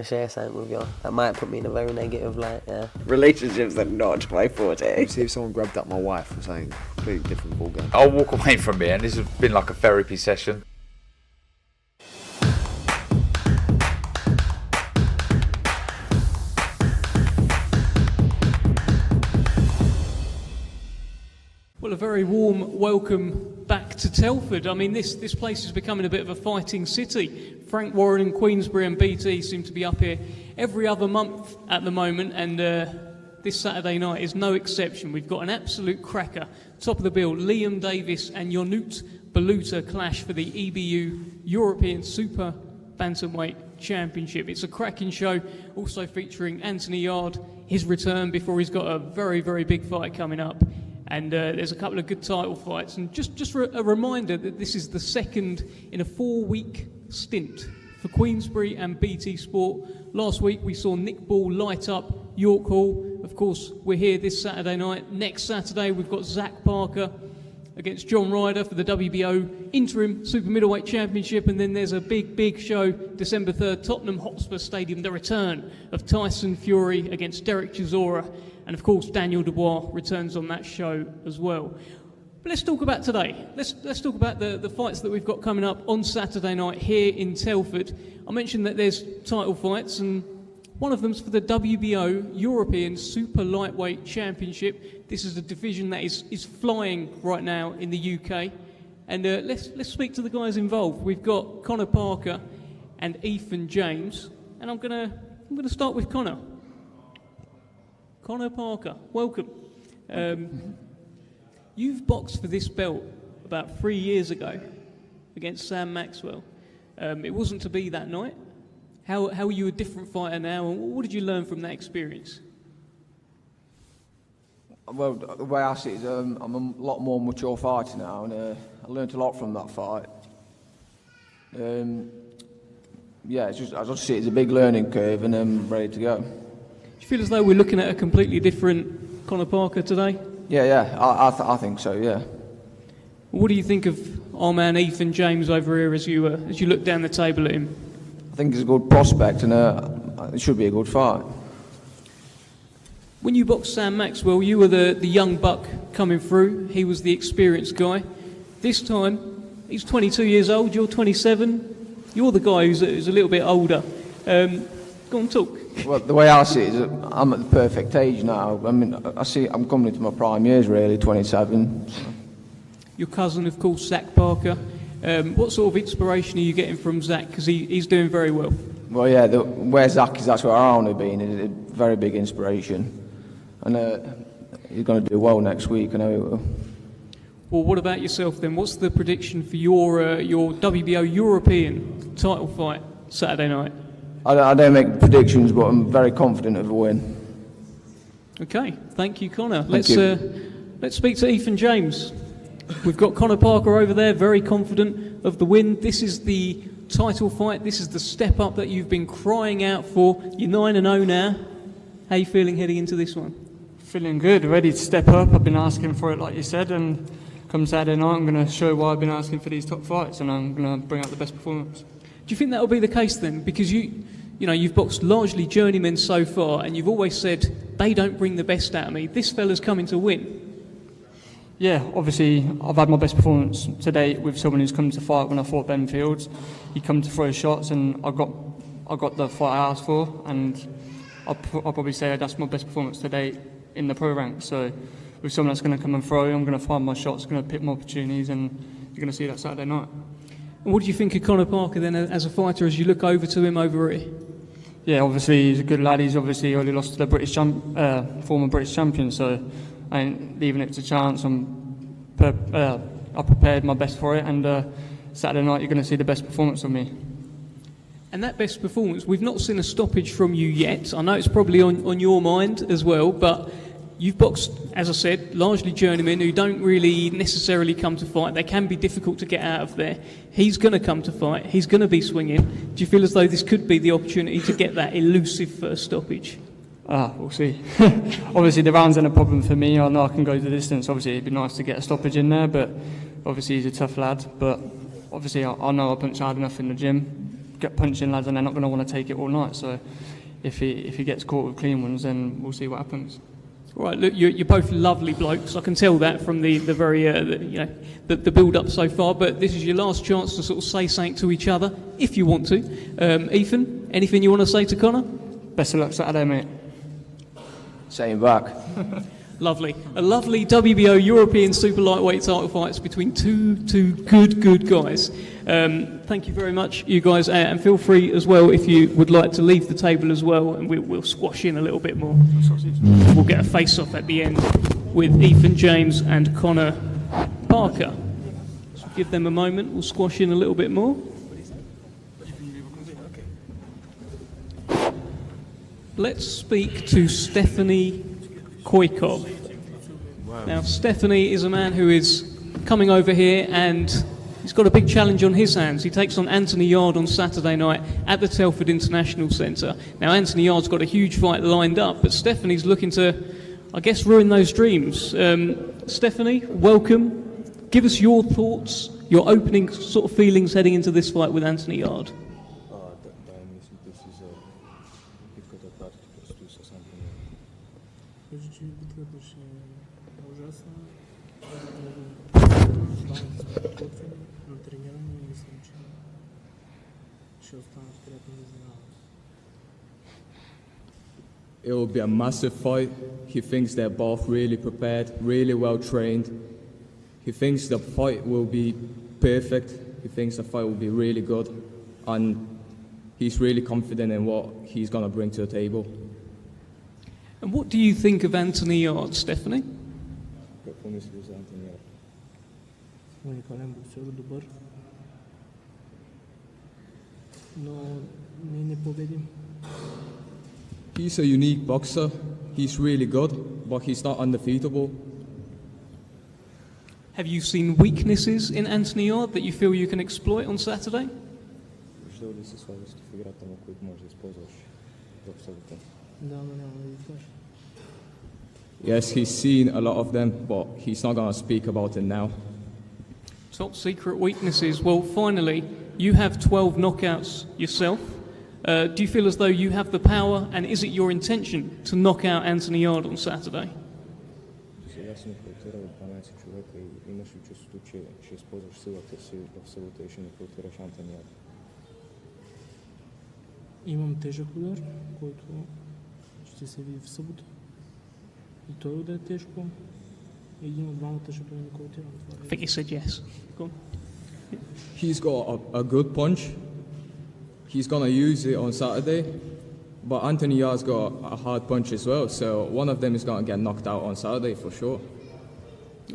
to share something with you. That might put me in a very negative light, yeah. Relationships are not my forte. See if someone grabbed up my wife or something, completely different ballgame. I'll walk away from here, and this has been like a therapy session. Well, a very warm welcome back to Telford. I mean, this place is becoming a bit of a fighting city. Frank Warren and Queensberry and BT seem to be up here every other month at the moment, and this Saturday night is no exception. We've got an absolute cracker. Top of the bill, Liam Davies and Ionut Baluta clash for the EBU European Super Bantamweight Championship. It's a cracking show, also featuring Anthony Yard, his return before he's got a very, very big fight coming up. And there's a couple of good title fights. And just a reminder that this is the second in a 4-week stint for Queensberry and BT Sport. Last week we saw Nick Ball light up York Hall. Of course, we're here this Saturday night. Next Saturday we've got Zach Parker against John Ryder for the WBO Interim Super Middleweight Championship. And then there's a big show, December 3rd, Tottenham Hotspur Stadium, the return of Tyson Fury against Derek Chisora. And of course, Daniel Dubois returns on that show as well. But let's talk about today. Let's talk about the fights that we've got coming up on Saturday night here in Telford. I mentioned that there's title fights, and one of them's for the WBO European Super Lightweight Championship. This is a division that is flying right now in the UK. And let's speak to the guys involved. We've got Connor Parker and Ethan James, and I'm gonna start with Connor. Connor Parker, welcome. You've boxed for this belt about 3 years ago against Sam Maxwell. It wasn't to be that night. How are you a different fighter now, and what did you learn from that experience? Well, the way I see it is I'm a lot more mature fighter now, and I learned a lot from that fight. Yeah, I just see it as a big learning curve, and I'm ready to go. Do you feel as though we're looking at a completely different Connor Parker today? Yeah, I think so, yeah. What do you think of our man Ethan James over here as you look down the table at him? I think he's a good prospect, and it should be a good fight. When you boxed Sam Maxwell, you were the young buck coming through. He was the experienced guy. This time, he's 22 years old, you're 27. You're the guy who's a little bit older. Go on, talk. Well, the way I see it is I'm at the perfect age now. I mean, I'm coming into my prime years, really, 27. Your cousin, of course, Zach Parker. What sort of inspiration are you getting from Zach? Because he's doing very well. Well, yeah, where Zach is, that's where I want to be, and it's a very big inspiration. And he's going to do well next week, I know he will. Well, what about yourself then? What's the prediction for your WBO European title fight Saturday night? I don't make predictions, but I'm very confident of a win. Okay, thank you, Connor. Thank you. Let's speak to Ethan James. We've got Connor Parker over there, very confident of the win. This is the title fight. This is the step up that you've been crying out for. You're 9-0 now. How are you feeling heading into this one? Feeling good, ready to step up. I've been asking for it, like you said, and come Saturday night, I'm going to show why I've been asking for these top fights, and I'm going to bring out the best performance. Do you think that will be the case then? Because you've boxed largely journeymen so far, and you've always said, they don't bring the best out of me. This fella's coming to win. Yeah, obviously, I've had my best performance to date with someone who's come to fight when I fought Ben Fields. He come to throw shots, and I got the fight I asked for, and I'll probably say that's my best performance to date in the pro ranks. So with someone that's going to come and throw, I'm going to find my shots, going to pick my opportunities, and you're going to see that Saturday night. And what do you think of Connor Parker then as a fighter as you look over to him over here? Yeah, obviously he's a good lad. He's obviously only lost to the former British champion, so I ain't leaving it to chance. I prepared my best for it, and Saturday night you're going to see the best performance of me. And that best performance, we've not seen a stoppage from you yet. I know it's probably on your mind as well, but you've boxed, as I said, largely journeymen who don't really necessarily come to fight. They can be difficult to get out of there. He's going to come to fight. He's going to be swinging. Do you feel as though this could be the opportunity to get that elusive first stoppage? We'll see. Obviously, the rounds ain't a problem for me. I know I can go the distance. Obviously, it'd be nice to get a stoppage in there, but obviously he's a tough lad. But obviously, I know I punch hard enough in the gym. get punching lads, and they're not going to want to take it all night. So if he gets caught with clean ones, then we'll see what happens. All right, look, you're both lovely blokes. I can tell that from the very the build up so far. But this is your last chance to sort of say something to each other, if you want to. Ethan, anything you want to say to Connor? Best of luck Saturday, mate. Same back. Lovely. A lovely WBO European super lightweight title fights between two good guys. Thank you very much, you guys, and feel free as well if you would like to leave the table as well, and we'll squash in a little bit more. We'll get a face-off at the end with Ethan James and Connor Parker. So give them a moment, we'll squash in a little bit more. Let's speak to Stephanie Koikov. Now, Stephanie is a man who is coming over here and he's got a big challenge on his hands. He takes on Anthony Yarde on Saturday night at the Telford International Centre. Now, Anthony Yarde's got a huge fight lined up, but Stephanie's looking to, I guess, ruin those dreams. Stephanie, welcome. Give us your thoughts, your opening sort of feelings heading into this fight with Anthony Yarde. It will be a massive fight. He thinks they're both really prepared, really well trained. He thinks the fight will be perfect. He thinks the fight will be really good. And he's really confident in what he's going to bring to the table. And what do you think of Anthony Yarde, Stephanie? He's a unique boxer. He's really good, but he's not undefeatable. Have you seen weaknesses in Anthony Yarde that you feel you can exploit on Saturday? Yes, he's seen a lot of them, but he's not going to speak about it now. Top secret weaknesses. Well, finally, you have 12 knockouts yourself. Do you feel as though you have the power, and is it your intention to knock out Anthony Yarde on Saturday? Имам тежък удар, който ще се види в събота. И той удар е тежко. Един от двамата ще бъде нокаутиран. I think you said yes. Go on. He's got a good punch. He's going to use it on Saturday. But Anthony Yarde's got a hard punch as well. So one of them is going to get knocked out on Saturday for sure.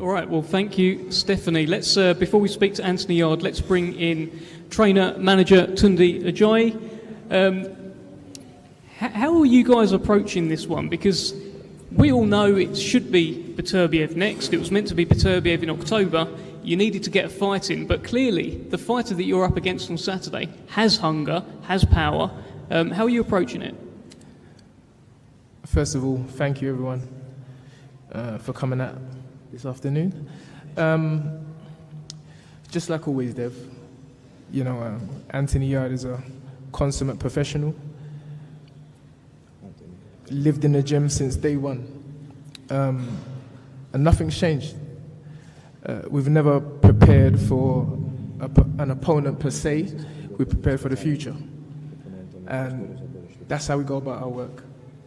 All right, well, thank you, Stephanie. Let's, before we speak to Anthony Yarde, let's bring in trainer-manager Tunde Ajayi. How are you guys approaching this one? Because we all know it should be Beterbiev next. It was meant to be Beterbiev in October. You needed to get a fight in, but clearly the fighter that you're up against on Saturday has hunger, has power. How are you approaching it? First of all, thank you everyone for coming out this afternoon. Just like always, Dev, you know, Anthony Yarde is a consummate professional. Lived in the gym since day one, and nothing's changed. We've never prepared for an opponent per se. We prepared for the future, and that's how we go about our work.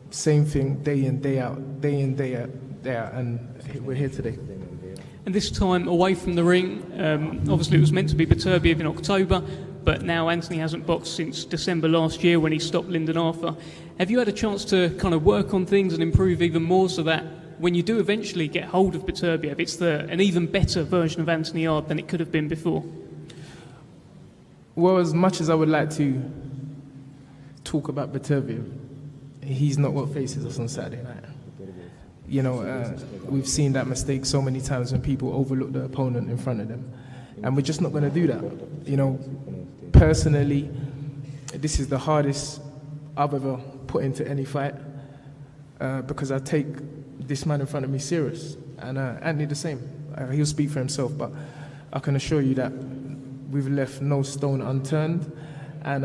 Same thing, day in, day out, day in, day out, and we're here today. And this time away from the ring, obviously it was meant to be Beterbiev in October, but now Anthony hasn't boxed since December last year when he stopped Lyndon Arthur. Have you had a chance to kind of work on things and improve even more so that when you do eventually get hold of Beterbiev, it's an even better version of Anthony Yarde than it could have been before? Well, as much as I would like to talk about Beterbiev, he's not what faces us on Saturday night. You know, we've seen that mistake so many times when people overlook the opponent in front of them. And we're just not going to do that. You know, personally, this is the hardest I've ever put into any fight because I take this man in front of me serious. And Anthony the same. He'll speak for himself, but I can assure you that we've left no stone unturned. and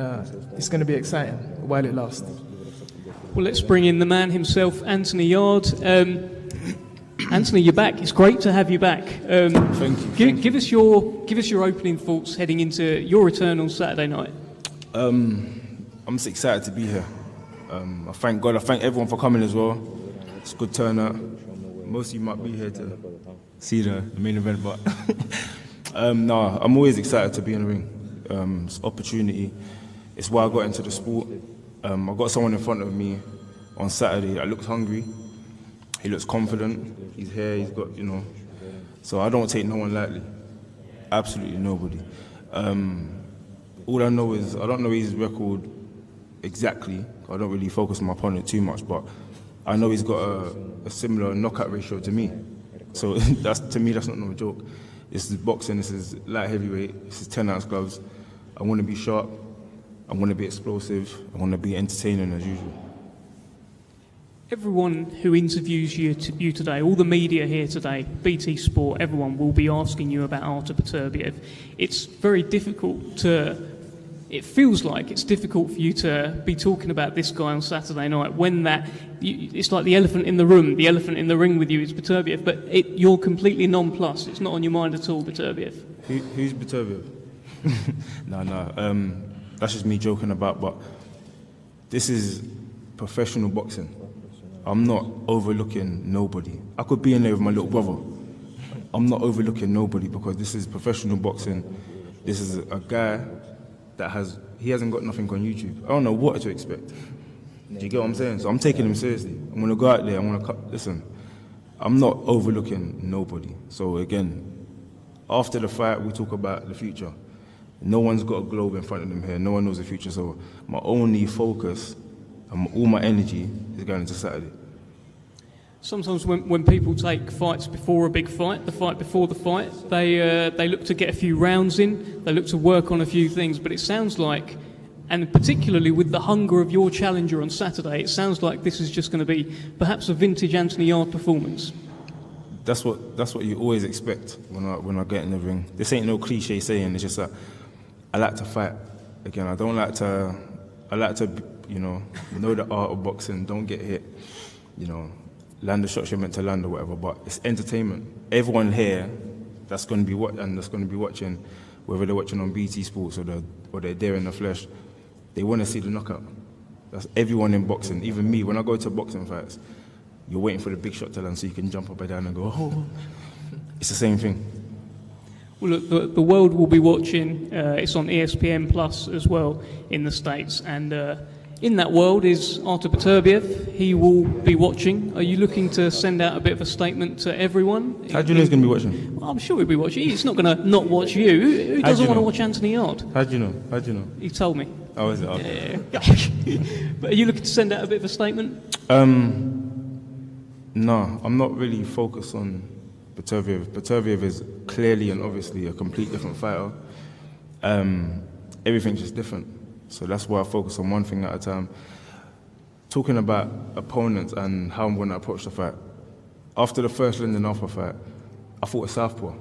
it's going to be exciting while it lasts. Well, let's bring in the man himself, Anthony Yard. Anthony, you're back. It's great to have you back. Thank you. Give us your opening thoughts heading into your return on Saturday night. I'm just excited to be here. I thank God. I thank everyone for coming as well. It's a good turnout. Most of you might be here to see the main event, but no, I'm always excited to be in the ring. It's opportunity. It's why I got into the sport. I got someone in front of me on Saturday that looks hungry. He looks confident. He's here. He's got, So I don't take no one lightly. Absolutely nobody. All I know is I don't know his record exactly. I don't really focus on my opponent too much, but I know he's got a similar knockout ratio to me. So to me, that's not no joke. This is boxing. This is light heavyweight. This is 10-ounce gloves. I want to be sharp. I want to be explosive. I want to be entertaining as usual. Everyone who interviews you today, all the media here today, BT Sport, everyone will be asking you about Artur Beterbiev. It's very difficult it feels like it's difficult for you to be talking about this guy on Saturday night when it's like the elephant in the room. The elephant in the ring with you is Beterbiev, but you're completely nonplussed. It's not on your mind at all, Beterbiev. Who's Beterbiev? No. That's just me joking about, but this is professional boxing. I'm not overlooking nobody. I could be in there with my little brother. I'm not overlooking nobody because this is professional boxing. This is a guy that hasn't got nothing on YouTube. I don't know what to expect. Do you get what I'm saying? So I'm taking him seriously. I'm going to go out there, listen, I'm not overlooking nobody. So again, after the fight, we talk about the future. No one's got a globe in front of them here. No one knows the future. So my only focus and all my energy is going into Saturday. Sometimes when people take fights before a big fight, the fight before the fight, they look to get a few rounds in, they look to work on a few things, but it sounds like, and particularly with the hunger of your challenger on Saturday, it sounds like this is just going to be perhaps a vintage Anthony Yard performance. That's what you always expect when I get in the ring. This ain't no cliche saying, it's just that I like to fight. Again, I like to, know the art of boxing, don't get hit, land the shots you're meant to land or whatever, but it's entertainment. Everyone here that's going to be watching, whether they're watching on BT Sports or they're there in the flesh, they want to see the knockout. That's everyone in boxing, even me. When I go to boxing fights, you're waiting for the big shot to land so you can jump up and down and go, oh. It's the same thing. Well, look, the world will be watching. It's on ESPN Plus as well in the States, and in that world is Artur Beterbiev. He will be watching. Are you looking to send out a bit of a statement to everyone? How do you know he's going to be watching? Well, I'm sure he'll be watching. He's not going to not watch you. Who doesn't want to watch Anthony Yard? How do you know? He told me. Oh, is it? Okay. Yeah. But are you looking to send out a bit of a statement? No, I'm not really focused on Beterbiev. Beterbiev is clearly and obviously a complete different fighter. Everything's just different. So that's why I focus on one thing at a time. Talking about opponents and how I'm going to approach the fight. After the first Lyndon Arthur fight, I fought a southpaw.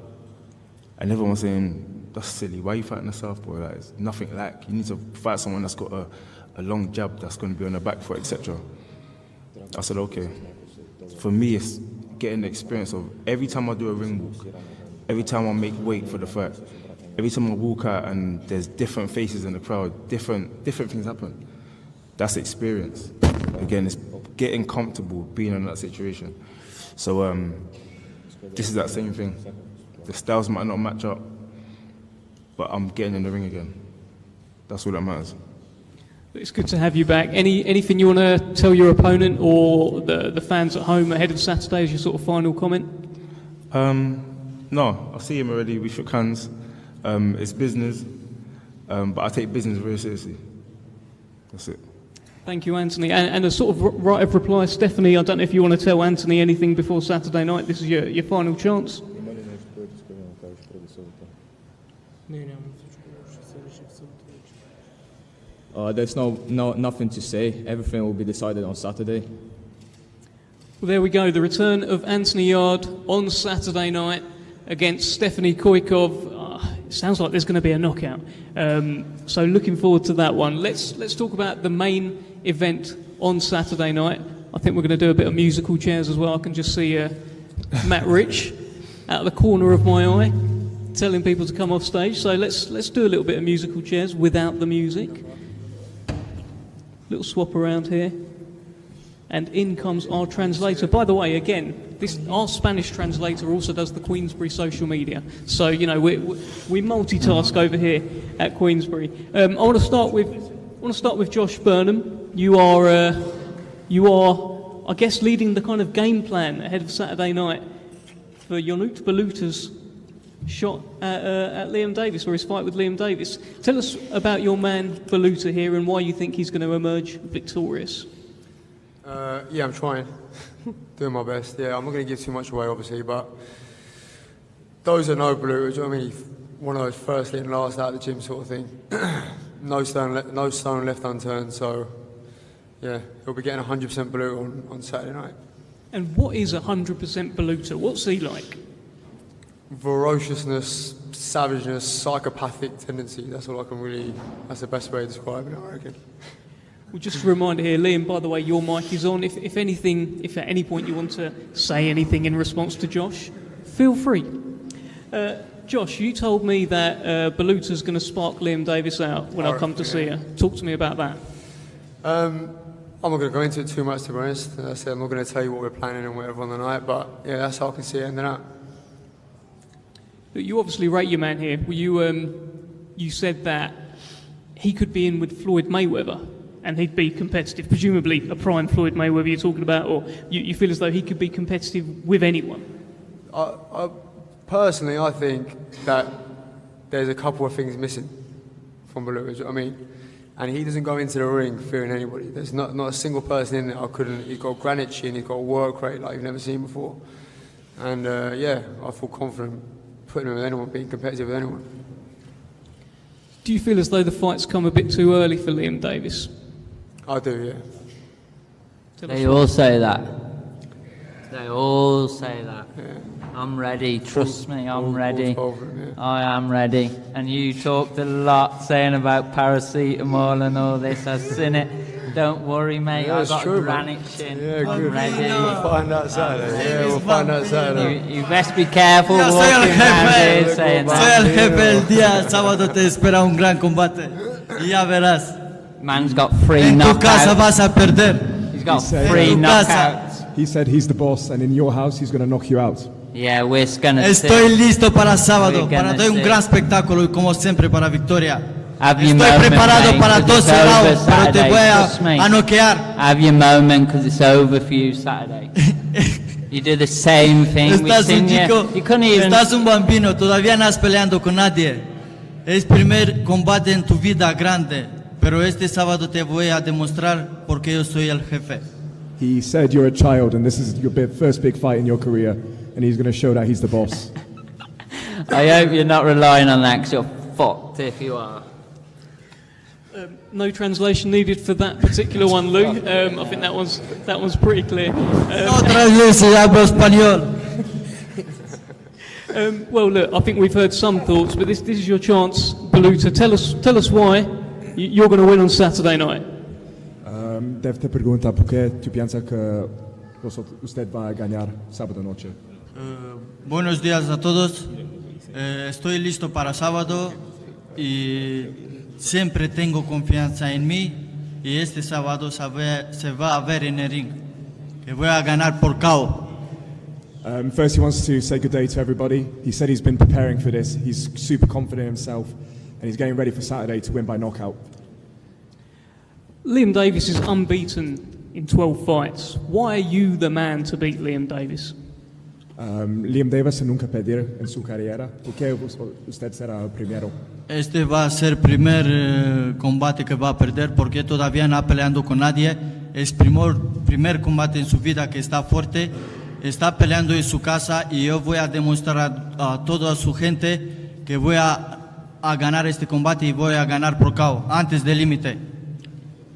And everyone was saying, that's silly, why are you fighting a southpaw? Like, it's nothing like. You need to fight someone that's got a long jab that's going to be on the back foot, etc. I said, okay. For me, it's getting the experience of every time I do a ring walk, every time I make weight for the fight, every time I walk out and there's different faces in the crowd, different things happen. That's experience. Again, it's getting comfortable being in that situation. So this is that same thing. The styles might not match up, but I'm getting in the ring again. That's all that matters. It's good to have you back. Anything you want to tell your opponent or the fans at home ahead of Saturday as your sort of final comment? No, I see him already. We shook hands. It's business, but I take business very seriously. That's it. Thank you, Anthony. And a sort of right of reply, Stephanie, I don't know if you want to tell Anthony anything before Saturday night. This is your final chance. There's nothing to say. Everything will be decided on Saturday. Well, there we go. The return of Anthony Yard on Saturday night against Stephanie Koikov. It sounds like there's going to be a knockout. So looking forward to that one. Let's talk about the main event on Saturday night. I think we're going to do a bit of musical chairs as well. I can just see Matt Rich out of the corner of my eye telling people to come off stage. So let's do a little bit of musical chairs without the music. Little swap around here. And in comes our translator. By the way, again, our Spanish translator also does the Queensberry social media. So, you know, we multitask over here at Queensberry. I want to start with Josh Burnham. You are, I guess, leading the kind of game plan ahead of Saturday night for Ionut Baluta's shot at Liam Davies, or his fight with Liam Davies. Tell us about your man Baluta here and why you think he's going to emerge victorious. Yeah, I'm trying. Doing my best. Yeah, I'm not going to give too much away, obviously, but those that know Baluta, do you know what I mean? One of those first and last out of the gym sort of thing. No stone left unturned, so yeah, he'll be getting 100% Baluta on Saturday night. And what is 100% Baluta? What's he like? Ferociousness, savageness, psychopathic tendency. That's the best way to describe it, I reckon. Well, just a reminder here, Liam, by the way, your mic is on. If at any point you want to say anything in response to Josh, feel free. Josh, you told me that Baluta's going to spark Liam Davies out when I come to see her. Talk to me about that. I'm not going to go into it too much, to be honest. As I said, I'm not going to tell you what we're planning and whatever on the night, but yeah, that's how I can see it ending up. You obviously rate your man here. You said that he could be in with Floyd Mayweather and he'd be competitive, presumably a prime Floyd Mayweather you're talking about, or you feel as though he could be competitive with anyone? Personally, I think that there's a couple of things missing from Baluta, you know what I mean? And he doesn't go into the ring fearing anybody. There's not a single person in there he's got a granite chin, he's got a work rate like you've never seen before. And yeah, I feel confident putting him with anyone, being competitive with anyone. Do you feel as though the fight's come a bit too early for Liam Davies? I do, yeah. They all say that. They all say that. Yeah. I'm ready, trust me, I'm ready. I am ready. And you talked a lot saying about paracetamol and all this. I've seen it. Don't worry, mate. Yeah, I've got true, a granite chin. Yeah, I'm good. ready. We'll find out Saturday. Yeah, we'll find out Saturday. You best be careful walking around here saying that. Soy el jefe el día sábado, te espera un gran combate. Y ya verás. Man's got free knockouts. En tu casa vas a perder. He's got free knockouts. He said he's the boss, and in your house he's going to knock you out. Yeah, we're gonna Estoy listo para sábado, para dar un gran espectáculo y como siempre para victoria. Estoy preparado para todo cerrado, pero te voy a noquear. Have your moment because it's over for you Saturday. You do the same thing. Estás un chico, you couldn't even. Estás un bambino, todavía no has peleando con nadie. Es primer combate en tu vida grande, pero este sábado te voy a demostrar porque yo soy el jefe. He said you're a child and this is your first big fight in your career, and he's going to show that he's the boss. I hope you're not relying on that because you're fucked if you are. No translation needed for that particular one, Lou. I think that one's pretty clear. Well, look, I think we've heard some thoughts, but this is your chance, Baluta. Tell us why you're going to win on Saturday night. Dev te pregunta por qué tú piensas que usted va a ganar sábado noche. Buenos días a todos. Estoy listo para sábado y siempre tengo confianza en mí y este sábado se va a ver en el ring que voy a ganar por KO. First he wants to say good day to everybody. He said he's been preparing for this. He's super confident in himself and he's getting ready for Saturday to win by knockout. Liam Davies is unbeaten in 12 fights. Why are you the man to beat Liam Davies? Liam Davies nunca perder en su carrera. ¿Por qué usted será el primero? Este va a ser el primer combate que va a perder porque todavía no ha peleado con nadie. Es primer combate en su vida que está fuerte. Está peleando en su casa y yo voy a demostrar a toda su gente que voy a ganar este combate y voy a ganar por KO antes del límite.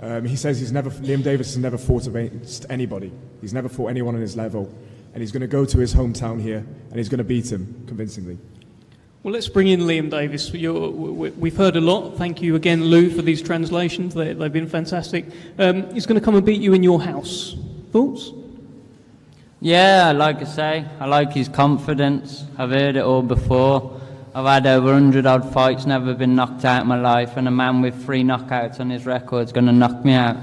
He says Liam Davies has never fought against anybody. He's never fought anyone on his level. And he's going to go to his hometown here and he's going to beat him convincingly. Well, let's bring in Liam Davies. We've heard a lot. Thank you again, Lou, for these translations. They've been fantastic. He's going to come and beat you in your house. Thoughts? Yeah, like I say, I like his confidence. I've heard it all before. I've had over 100-odd fights, never been knocked out in my life, and a man with 3 knockouts on his record is going to knock me out.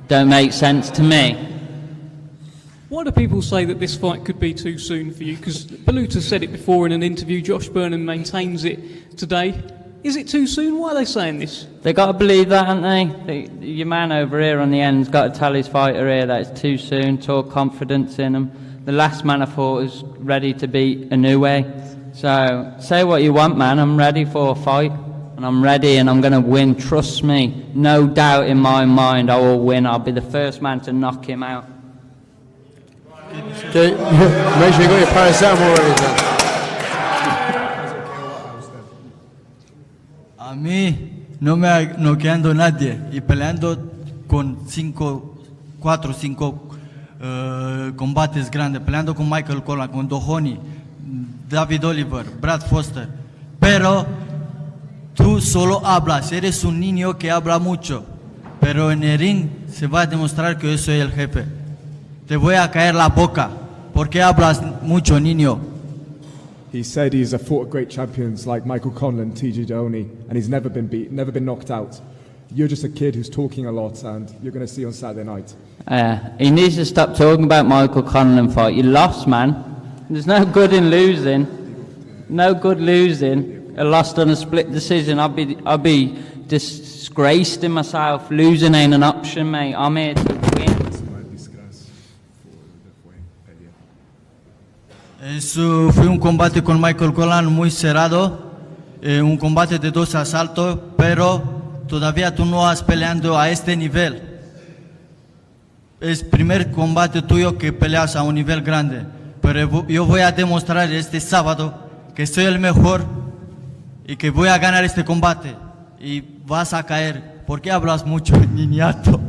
Don't make sense to me. Why do people say that this fight could be too soon for you? Because Baluta said it before in an interview, Josh Burnham maintains it today. Is it too soon? Why are they saying this? They got to believe that, haven't they? Your man over here on the end's got to tell his fighter here that it's too soon, talk confidence in him. The last man I fought was ready to beat Inoue. So, say what you want, man. I'm ready for a fight. And I'm ready and I'm going to win. Trust me. No doubt in my mind I will win. I'll be the first man to knock him out. Okay, make sure you got your paracetamol ready then. A mí no me ha noqueando nadie y peleando con 4 o 5 combates grandes, peleando con Michael Collins, con Dohoney, David Oliver, Brad Foster. Pero tú solo hablas, eres un niño que habla mucho, pero en el ring se va a demostrar que yo soy el jefe. Te voy a caer la boca, porque hablas mucho, niño. He said he's fought great champions like Michael Conlan, TJ Dohoney, and he's never been beat, never been knocked out. You're just a kid who's talking a lot, and you're going to see on Saturday night. He needs to stop talking about Michael Conlan fight. You lost, man. There's no good in losing. No good losing. I lost on a split decision. I'll be disgraced in myself. Losing ain't an option, mate. I'm here to win. Fue un combate con Michael Collins muy cerrado, un combate de 2 asaltos, pero todavía tú no has peleado a este nivel. Es el primer combate tuyo que peleas a un nivel grande, pero yo voy a demostrar este sábado que soy el mejor y que voy a ganar este combate y vas a caer. ¿Por qué hablas mucho, niñato?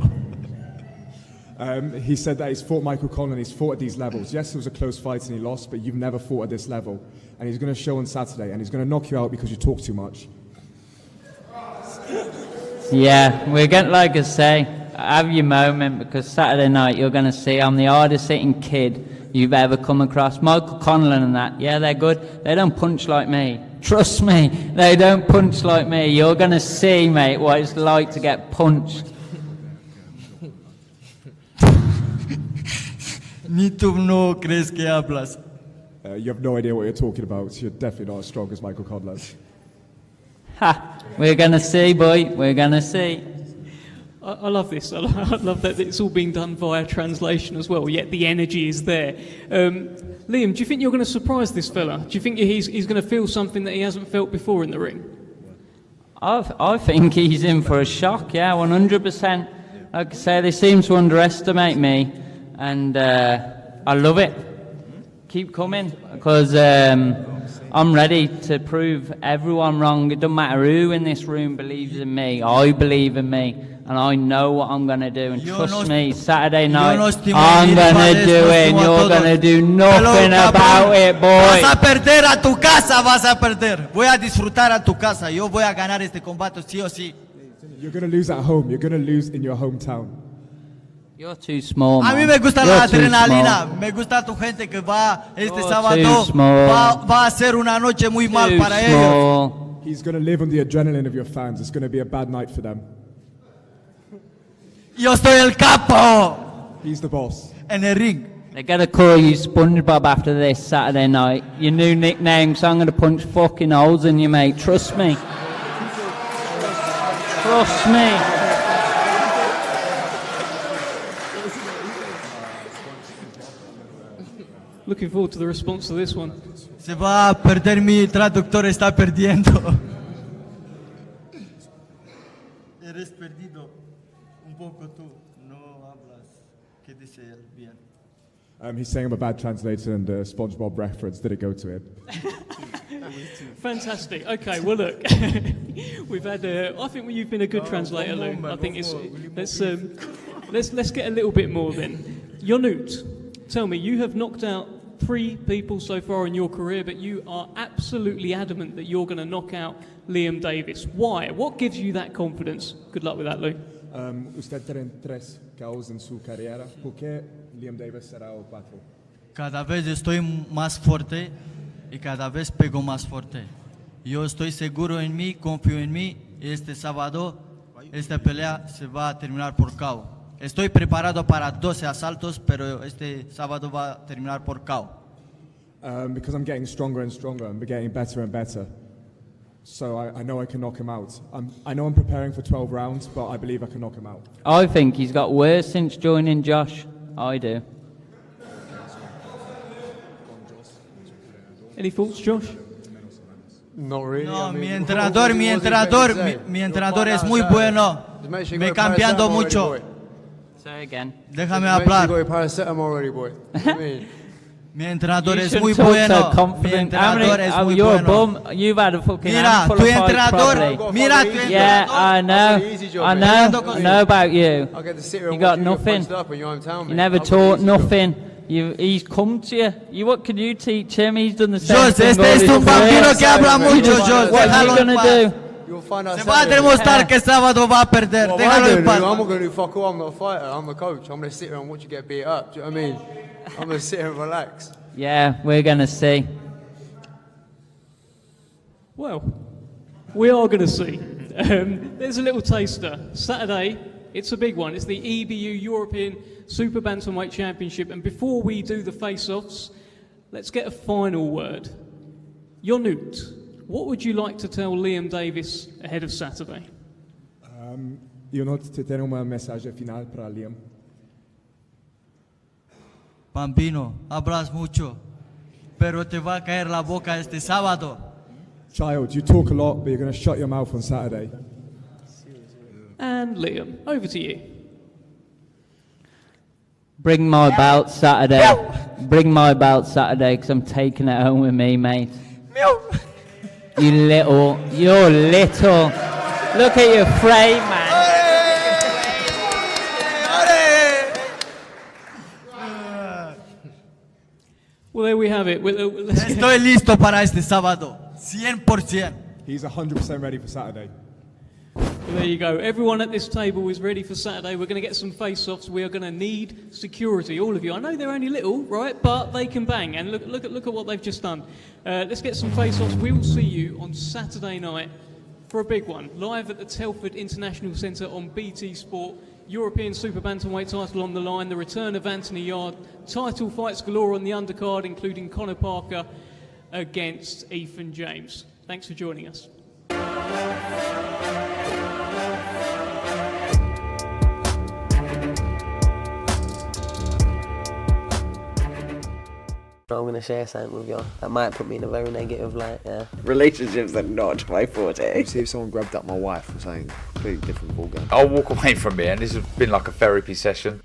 He said that he's fought Michael Conlan, he's fought at these levels. Yes, it was a close fight and he lost, but you've never fought at this level. And he's going to show on Saturday, and he's going to knock you out because you talk too much. Yeah, we're going, like I say, have your moment, because Saturday night you're going to see I'm the hardest hitting kid you've ever come across. Michael Conlan and that, yeah, they're good. They don't punch like me. Trust me, they don't punch like me. You're going to see, mate, what it's like to get punched. Ni tú no crees que hablas. You have no idea what you're talking about. You're definitely not as strong as Michael Conlan. Ha! We're going to see, boy. We're going to see. I love this. I love that it's all being done via translation as well, yet the energy is there. Liam, do you think you're going to surprise this fella? Do you think he's going to feel something that he hasn't felt before in the ring? I think he's in for a shock, yeah, 100%. Like I say, they seem to underestimate me, and I love it. Keep coming, because I'm ready to prove everyone wrong. It doesn't matter who in this room believes in me. I believe in me, and I know what I'm going to do. And trust me, Saturday night, I'm going to do it, and you're going to do nothing about it, boy. Vas a perder a tu casa, vas a perder. Voy a disfrutar a tu casa. Yo voy a ganar este combate, sí o sí. You're going to lose at home. You're going to lose in your hometown. You're too small, man. A mí me gusta la adrenalina. Me gusta tu gente que va este sábado. Va a ser una noche muy mal para ellos. He's going to live on the adrenaline of your fans. It's going to be a bad night for them. Yo soy el capo. He's the boss. En el ring. They're going to call you SpongeBob after this Saturday night. Your new nickname, so I'm going to punch fucking holes in you, mate. Trust me. Trust me. Looking forward to the response to this one. Se va a perder, mi traductor está perdiendo. Eres perdido un poco tú. No hablas. ¿Qué dice él bien? He's saying I'm a bad translator, and the SpongeBob reference didn't go to him. Fantastic. Okay, well look, we've had. I think you've been a good translator, Lou. I think let's get a little bit more then. Ionut, tell me, you have knocked out 3 people so far in your career, but you are absolutely adamant that you're going to knock out Liam Davies. Why? What gives you that confidence? Good luck with that, Lou. Usted tiene 3 KOs en su carrera. ¿Por qué Liam Davies será el 4? Cada vez estoy más fuerte y cada vez pego más fuerte. Yo estoy seguro en mí, confío en mí. Este sábado, esta pelea se va a terminar por KO. Estoy preparado para 12 asaltos, pero este sábado va a terminar por KO. Because I'm getting stronger and stronger and getting better and better. So I know I can knock him out. I know I'm preparing for 12 rounds, but I believe I can knock him out. I think he's got worse since joining Josh. I do. Any thoughts, Josh? Not really. No, I mean, mi entrenador es muy bueno. Me cambiando mucho. Say again. Déjame hablar. Mi entrenador es muy bueno. Mi entrenador es muy You're bueno. a bum. You've had a fucking Mira, handful tu of fights, entrenador. probably. Mira, tu Yeah, entrenador. I know. I know about you. You got nothing. You never taught nothing. He's come to you. What can you teach him? He's done the same Josh, thing. este all es his un career. vampiro que habla mucho, Josh. What are you Déjalo en gonna paz. do? Se va a demostrar que sábado va a perder. Déjalo en paz. I'm not going to do fuck all. I'm not a fighter. I'm a coach. I'm going to sit here and watch you get beat up. Do you know what I mean? I'm going to sit here and relax. Yeah, we're gonna see. Well, we are going to see. There's a little taster. Saturday, it's a big one. It's the EBU European Super Bantamweight Championship. And before we do the face-offs, let's get a final word. Ionut, what would you like to tell Liam Davies ahead of Saturday? Ionut, te tengo un mensaje final para Liam. Bambino, hablas mucho, pero te va a caer la boca este sábado. Child, you talk a lot, but you're going to shut your mouth on Saturday. And Liam, over to you. Bring my belt Saturday. Bring my belt Saturday, because I'm taking it home with me, mate. You're little. Look at your frame, man. Well, there we have it. Estoy listo para este sábado. 100%. He's 100% ready for Saturday. Well, there you go. Everyone at this table is ready for Saturday. We're going to get some face-offs. We are going to need security, all of you. I know they're only little, right? But they can bang. And look at what they've just done. Let's get some face-offs. We will see you on Saturday night for a big one. Live at the Telford International Centre on BT Sport. European Super Bantamweight title on the line. The return of Anthony Yard. Title fights galore on the undercard, including Conor Parker against Ethan James. Thanks for joining us. I'm going to share something with you that might put me in a very negative light, yeah. Relationships are not my forte. See if someone grabbed up my wife or something. Completely different ballgame. I'll walk away from here, and this has been like a therapy session.